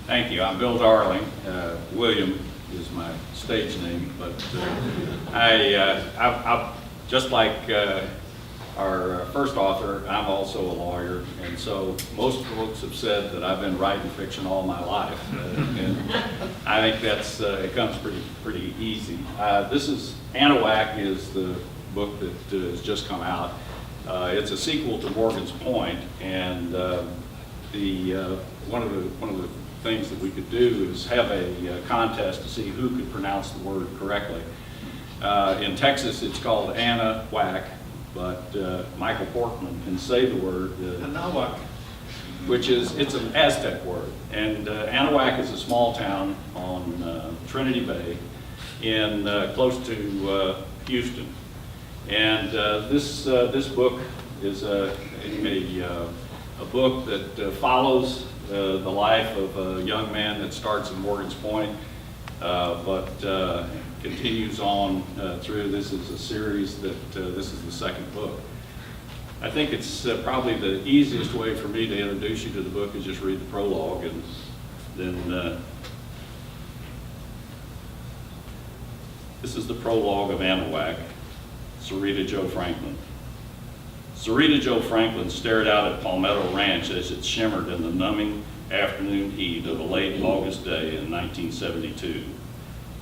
Thank you. I'm Bill Darling. William is my stage name, but I just like our first author, I'm also a lawyer, and so most folks have said that I've been writing fiction all my life, and I think that's it comes pretty easy. This is Anahuac is the book that has just come out. It's a sequel to Morgan's Point, and one of the things that we could do is have a contest to see who could pronounce the word correctly. In Texas, it's called Anahuac, but Michael Portman can say the word Anahuac, it's an Aztec word. And Anahuac is a small town on Trinity Bay, in close to Houston. And this book is a book that follows the life of a young man that starts in Morgan's Point, but continues on through. This is a series that this is the second book. I think it's probably the easiest way for me to introduce you to the book is just read the prologue, and then this is the prologue of Anahuac. Sarita Jo Franklin. Sarita Jo Franklin stared out at Palmetto Ranch as it shimmered in the numbing afternoon heat of a late August day in 1972.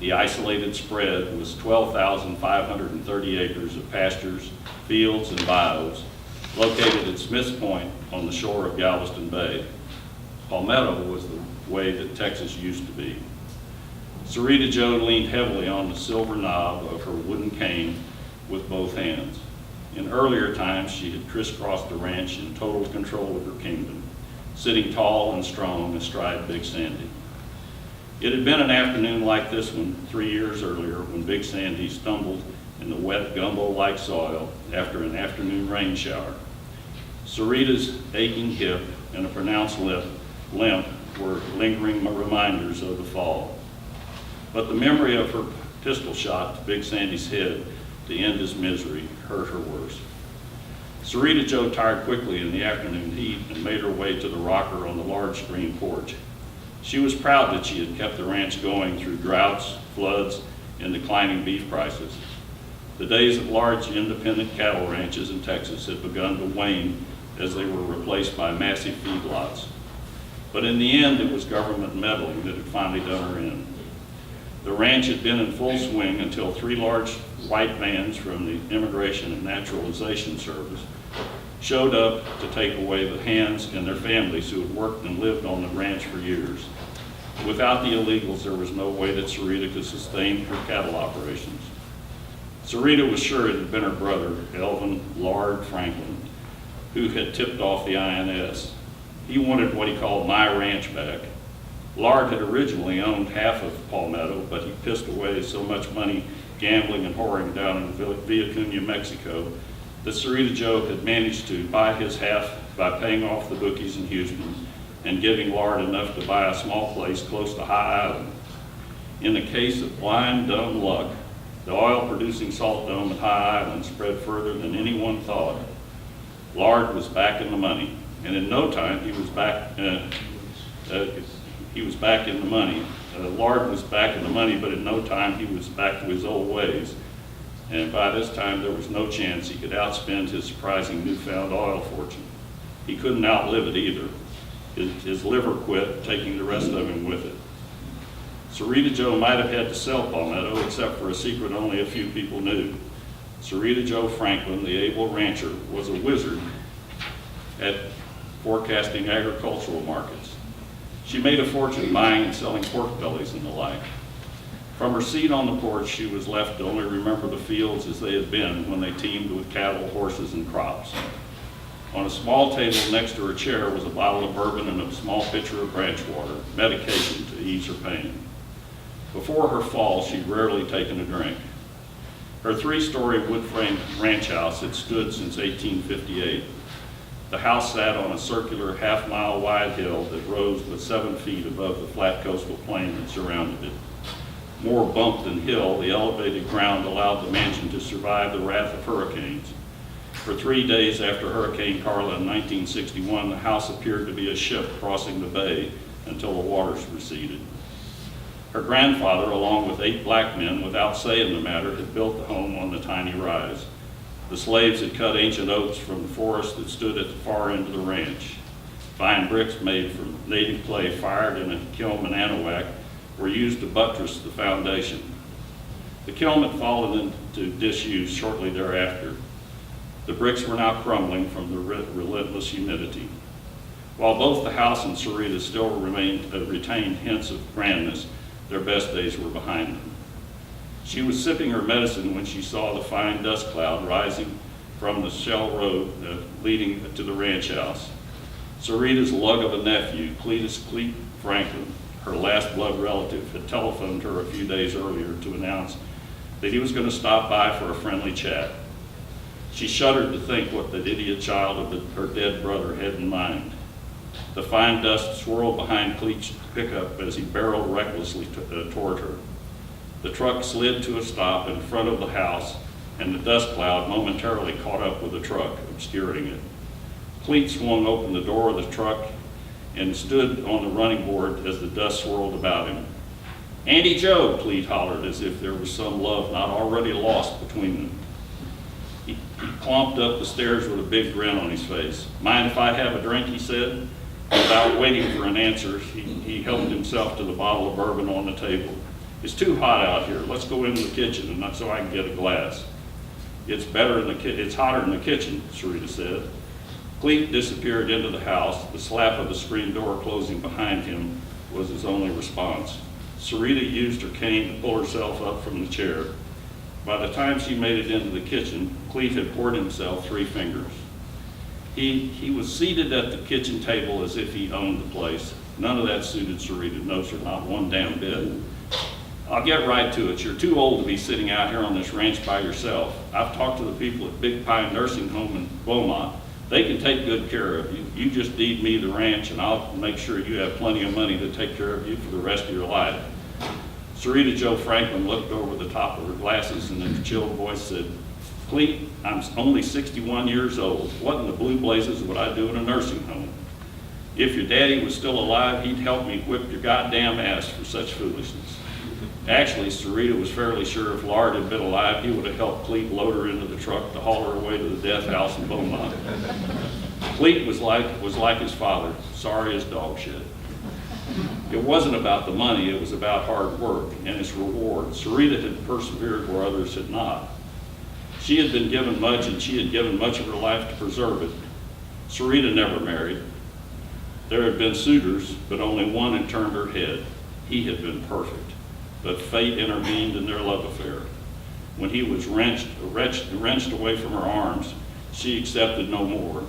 The isolated spread was 12,530 acres of pastures, fields, and bayous, located at Smith's Point on the shore of Galveston Bay. Palmetto was the way that Texas used to be. Sarita Jo leaned heavily on the silver knob of her wooden cane with both hands. In earlier times, she had crisscrossed the ranch in total control of her kingdom, sitting tall and strong astride Big Sandy. It had been an afternoon like this one 3 years earlier when Big Sandy stumbled in the wet gumbo-like soil after an afternoon rain shower. Sarita's aching hip and a pronounced limp were lingering reminders of the fall. But the memory of her pistol shot to Big Sandy's head to end his misery hurt her worse. Sarita Jo tired quickly in the afternoon heat and made her way to the rocker on the large screen porch. She was proud that she had kept the ranch going through droughts, floods, and declining beef prices. The days of large independent cattle ranches in Texas had begun to wane as they were replaced by massive feedlots. But in the end, it was government meddling that had finally done her in. The ranch had been in full swing until 3 large white vans from the Immigration and Naturalization Service showed up to take away the hands and their families who had worked and lived on the ranch for years. Without the illegals, there was no way that Sarita could sustain her cattle operations. Sarita was sure it had been her brother, Elvin Lard Franklin, who had tipped off the INS. He wanted what he called my ranch back. Lard had originally owned half of Palmetto, but he pissed away so much money gambling and whoring down in Villacuña, Mexico, that Sarita Jo had managed to buy his half by paying off the bookies in Houston and giving Lard enough to buy a small place close to High Island. In the case of blind, dumb luck, the oil-producing salt dome at High Island spread further than anyone thought. Lard was back in the money, and in no time he was back. He was back in the money. Lard was back in the money, but in no time he was back to his old ways. And by this time, there was no chance he could outspend his surprising newfound oil fortune. He couldn't outlive it either. His liver quit, taking the rest of him with it. Sarita Jo might have had to sell Palmetto, except for a secret only a few people knew. Sarita Jo Franklin, the able rancher, was a wizard at forecasting agricultural markets. She made a fortune buying and selling pork bellies and the like. From her seat on the porch, she was left to only remember the fields as they had been when they teemed with cattle, horses, and crops. On a small table next to her chair was a bottle of bourbon and a small pitcher of branch water, medication to ease her pain. Before her fall, she'd rarely taken a drink. Her 3-story wood-framed ranch house had stood since 1858. The house sat on a circular half-mile wide hill that rose but 7 feet above the flat coastal plain that surrounded it. More bump than hill, the elevated ground allowed the mansion to survive the wrath of hurricanes. For 3 days after Hurricane Carla in 1961, the house appeared to be a ship crossing the bay, until the waters receded. Her grandfather, along with 8 black men, without say in the matter, had built the home on the tiny rise. The slaves had cut ancient oaks from the forest that stood at the far end of the ranch. Fine bricks made from native clay fired in a kiln in Anahuac were used to buttress the foundation. The kiln had fallen into disuse shortly thereafter. The bricks were now crumbling from the relentless humidity. While both the house and Sarita still retained hints of grandness, their best days were behind them. She was sipping her medicine when she saw the fine dust cloud rising from the shell road leading to the ranch house. Sarita's lug of a nephew, Cleet Franklin, her last blood relative, had telephoned her a few days earlier to announce that he was going to stop by for a friendly chat. She shuddered to think what that idiot child of her dead brother had in mind. The fine dust swirled behind Cleet's pickup as he barreled recklessly toward her. The truck slid to a stop in front of the house, and the dust cloud momentarily caught up with the truck, obscuring it. Cleet swung open the door of the truck and stood on the running board as the dust swirled about him. "Andy Joe," Cleet hollered, as if there was some love not already lost between them. He clomped up the stairs with a big grin on his face. "Mind if I have a drink?" he said. Without waiting for an answer, he helped himself to the bottle of bourbon on the table. "It's too hot out here. Let's go into the kitchen and so I can get a glass." It's hotter in the kitchen," Sarita said. Cleet disappeared into the house. The slap of the screen door closing behind him was his only response. Sarita used her cane to pull herself up from the chair. By the time she made it into the kitchen, Cleet had poured himself 3 fingers. He was seated at the kitchen table as if he owned the place. None of that suited Sarita, no sir, not one damn bit. "I'll get right to it. You're too old to be sitting out here on this ranch by yourself. I've talked to the people at Big Pine Nursing Home in Beaumont. They can take good care of you. You just deed me the ranch and I'll make sure you have plenty of money to take care of you for the rest of your life." Sarita Joe Franklin looked over the top of her glasses and in a chilled voice said, "Cleet, I'm only 61 years old. What in the blue blazes would I do in a nursing home? If your daddy was still alive, he'd help me whip your goddamn ass for such foolishness." Actually, Sarita was fairly sure if Lard had been alive, he would have helped Cleet load her into the truck to haul her away to the death house in Beaumont. Cleet was like his father, sorry as dog shit. It wasn't about the money, it was about hard work and its reward. Sarita had persevered where others had not. She had been given much, and she had given much of her life to preserve it. Sarita never married. There had been suitors, but only one had turned her head. He had been perfect, but fate intervened in their love affair. When he was wrenched away from her arms, she accepted no more.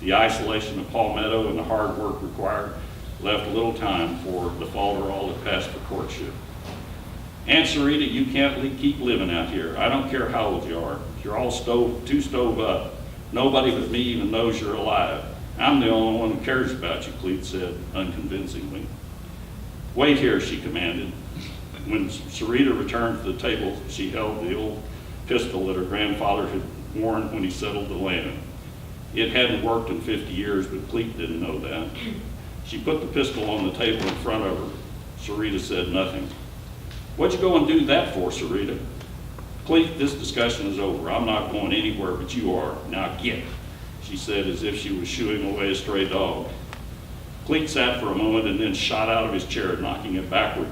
The isolation of Palmetto and the hard work required left little time for the falderall that passed for courtship. "Aunt Sarita, you can't keep living out here. I don't care how old you are. You're all too stove up. Nobody but me even knows you're alive. I'm the only one who cares about you," Cleet said unconvincingly. "Wait here," she commanded. When Sarita returned to the table, she held the old pistol that her grandfather had worn when he settled the land. It hadn't worked in 50 years, but Cleet didn't know that. She put the pistol on the table in front of her. Sarita said nothing. "What'd you go and do that for, Sarita?" "Cleet, this discussion is over. I'm not going anywhere, but you are. Now get," she said as if she was shooing away a stray dog. Cleet sat for a moment and then shot out of his chair, knocking it backward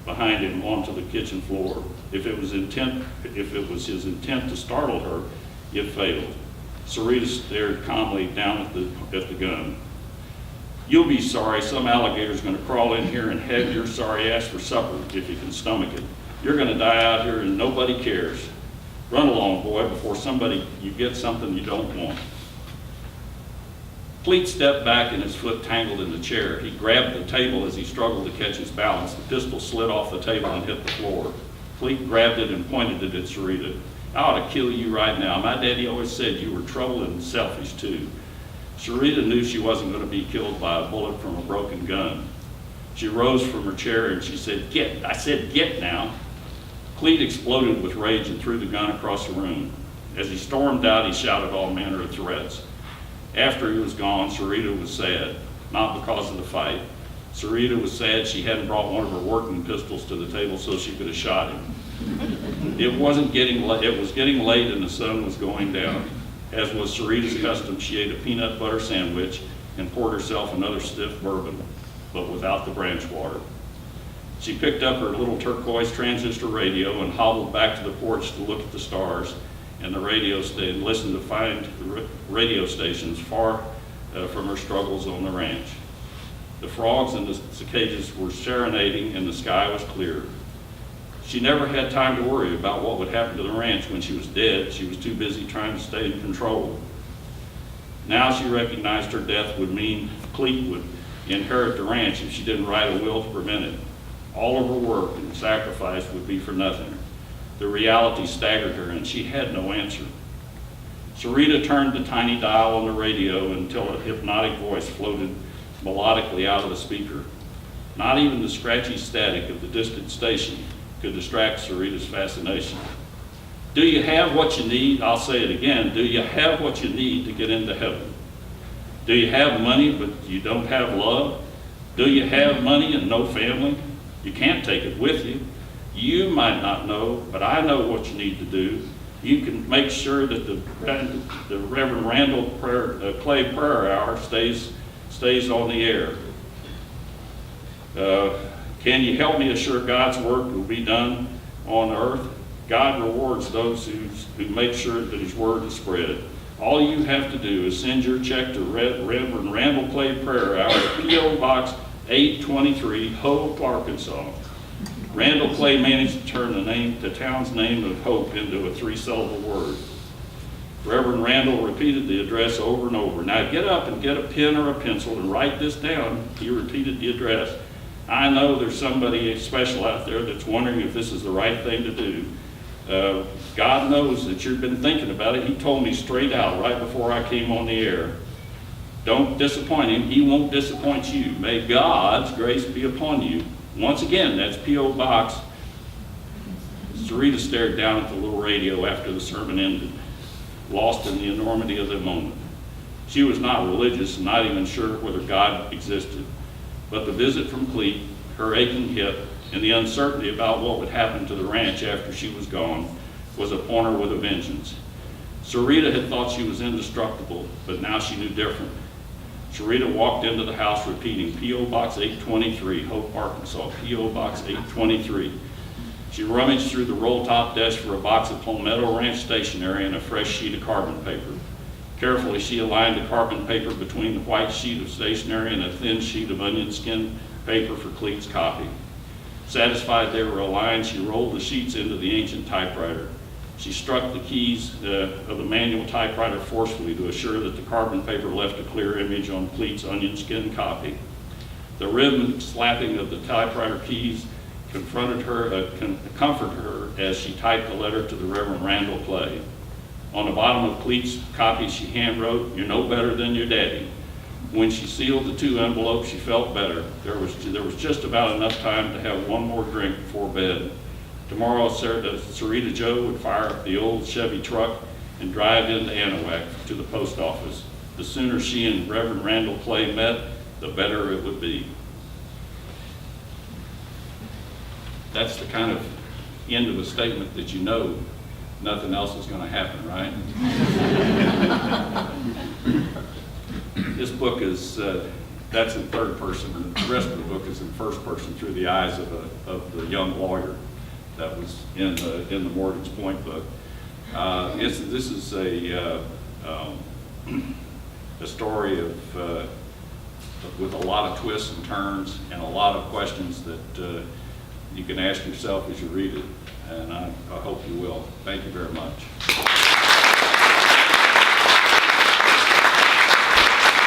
behind him onto the kitchen floor. If it was his intent to startle her, it failed. Sarita stared calmly down at the gun. "You'll be sorry. Some alligator's going to crawl in here and have your sorry ass for supper if you can stomach it. You're going to die out here and nobody cares. Run along, boy, before you get something you don't want." Cleet stepped back and his foot tangled in the chair. He grabbed the table as he struggled to catch his balance. The pistol slid off the table and hit the floor. Cleet grabbed it and pointed it at Sarita. "I ought to kill you right now. My daddy always said you were trouble and selfish too." Sarita knew she wasn't going to be killed by a bullet from a broken gun. She rose from her chair and she said, "Get!" I said, "Get now!" Cleet exploded with rage and threw the gun across the room. As he stormed out, he shouted all manner of threats. After he was gone, Sarita was sad, not because of the fight. Sarita was sad she hadn't brought one of her working pistols to the table so she could have shot him. It was getting late and the sun was going down. As was Sarita's custom, she ate a peanut butter sandwich and poured herself another stiff bourbon, but without the branch water. She picked up her little turquoise transistor radio and hobbled back to the porch to look at the stars and the radio and listen to find radio stations far from her struggles on the ranch. The frogs and the cicadas were serenading and the sky was clear. She never had time to worry about what would happen to the ranch when she was dead. She was too busy trying to stay in control. Now she recognized her death would mean Clete would inherit the ranch if she didn't write a will to prevent it. All of her work and sacrifice would be for nothing. The reality staggered her and she had no answer. Sarita turned the tiny dial on the radio until a hypnotic voice floated melodically out of the speaker. Not even the scratchy static of the distant station could distract Sarita's fascination. Do you have what you need? I'll say it again. Do you have what you need to get into heaven? Do you have money but you don't have love? Do you have money and no family? You can't take it with you. You might not know, but I know what you need to do. You can make sure that the Reverend Randall Clay Prayer Hour stays on the air. Can you help me assure God's work will be done on earth? God rewards those who make sure that his word is spread. All you have to do is send your check to Reverend Randall Clay Prayer Hour at P.O. Box 823, Hope, Arkansas. Randall Clay managed to turn the town's name of Hope into a 3-syllable word. Reverend Randall repeated the address over and over. Now get up and get a pen or a pencil and write this down. He repeated the address. I know there's somebody special out there that's wondering if this is the right thing to do. God knows that you've been thinking about it. He told me straight out right before I came on the air. Don't disappoint him. He won't disappoint you. May God's grace be upon you. Once again, that's P.O. Box. Sarita stared down at the little radio after the sermon ended, lost in the enormity of the moment. She was not religious and not even sure whether God existed. But the visit from Clete, her aching hip, and the uncertainty about what would happen to the ranch after she was gone was upon her with a vengeance. Sarita had thought she was indestructible, but now she knew different. Sarita walked into the house repeating, P.O. Box 823, Hope, Arkansas, P.O. Box 823. She rummaged through the roll-top desk for a box of Palmetto Ranch stationery and a fresh sheet of carbon paper. Carefully, she aligned the carbon paper between the white sheet of stationery and a thin sheet of onion skin paper for Clete's copy. Satisfied they were aligned, she rolled the sheets into the ancient typewriter. She struck the keys of the manual typewriter forcefully to assure that the carbon paper left a clear image on Clete's onion skin copy. The rhythmic slapping of the typewriter keys comforted her as she typed the letter to the Reverend Randall Clay. On the bottom of Clete's copy, she handwrote, "You're no better than your daddy." When she sealed the 2 envelopes, she felt better. There was just about enough time to have one more drink before bed. Tomorrow, Sarita Joe would fire up the old Chevy truck and drive into Anahuac to the post office. The sooner she and Reverend Randall Clay met, the better it would be. That's the kind of end of a statement that you know nothing else is going to happen, right? This book is, that's in third person, and the rest of the book is in first person through the eyes of the young lawyer that was in the Morgan's Point book. This is a story with a lot of twists and turns and a lot of questions that you can ask yourself as you read it, and I hope you will. Thank you very much.